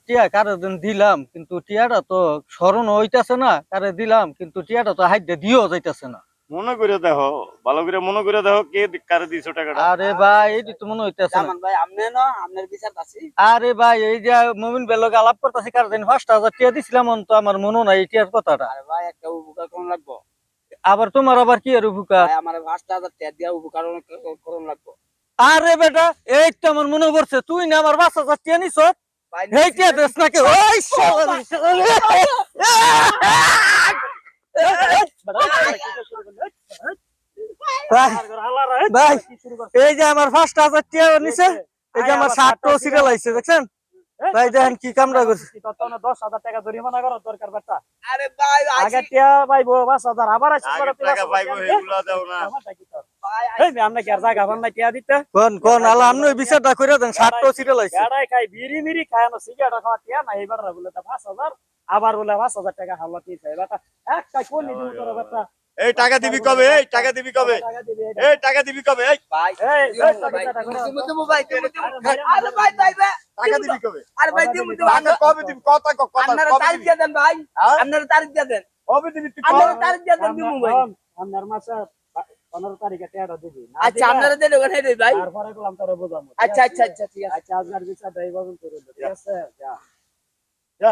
টিয়া কারে দিলাম কিন্তু টিয়াটা তো স্মরণ হইতাছে না, কারে দিলাম কিন্তু টিয়াটা তো হাইতে দিও যাইতাছে না। মনে করে দেখো, ভালো করে মনে করে দেখো কে কারে দিছো টাকাটা। আরে ভাই এই তো মনে হইতাছে না। জামান ভাই আমনে না আমনের বিচার আছে। আরে ভাই এই যে মুমিন বেলকে আলাপ করতেছি কার দিন 5,000 টিয়া দিছিলাম তো আমার মনে নাই এই টিয়ার কথাটা। আরে ভাই একটা উপকার করুন লাগবো আবার তোমার আবার কি আর উপকার? ভাই, আমার 5,000 টাকা দিয়া উপকার করুন লাগবো। আরে বেটা এই তো আমার মনে পড়ছে, তুই না আমার 5,000 টিয়া নিছ, ভাই এই টিয়া দেশ নাকি? ওই শালা ভাই এই যে আমার 5,000 টিয়া নিছে, এই যে আমার 60 সিরিয়াল আইছে দেখছেন ভাই, দেখেন কি কামড়া করছে। 10,000 টাকা জরিমানা করার দরকার বেটা। আরে ভাই আগে টিয়া পাইবো 5,000 আবার আছে আগে টাকা পাইবো এগুলা দাও না। ভাই এই আমরা কি আর জায়গা বান না টিয়া দিতে? কোন আল্লাহ আপনি বিচারটা করে দেন, 60 সিরিয়াল আইছে। এড়াই খাই বিড়ি মিড়ি খায় না, সিগারেট খাওয়া টিয়া না, এইবার বলে তা 5,000 আবার বলে 5,000 টাকা হাওলা কি চাই বেটা। একটা কোন নিদি তোর বেটা। এই টাকা দিবি কবে? এই টাকা দিবি কবে? টাকা দিবি এই। এই টাকা দিবি কবে? এই ভাই এই ভাই তুমি ভাই আরে ভাই ভাই টাকা দিবি কবে? আরে ভাই তুমি টাকা কবে দিবি? কথা আপনারা কবে তারিখ দিবি? দিয়ে দেন ভাই, হ্যাঁ? আপনারা তারিখ দিয়ে দেন, কবে দিবি তুই? আপনারা তারিখ দিয়ে দেন দিমু ভাই। আপনার মাসে 15 তারিখে টিয়াটা দিবি না। আচ্ছা আপনারা দেন ওখানে দেই ভাই। তারপরে গেলাম তোরে বোঝামু। আচ্ছা আচ্ছা আচ্ছা ঠিক আছে। আচ্ছা আজকের বিচারটা এইভাবে করে দে, ঠিক আছে? যা। যা।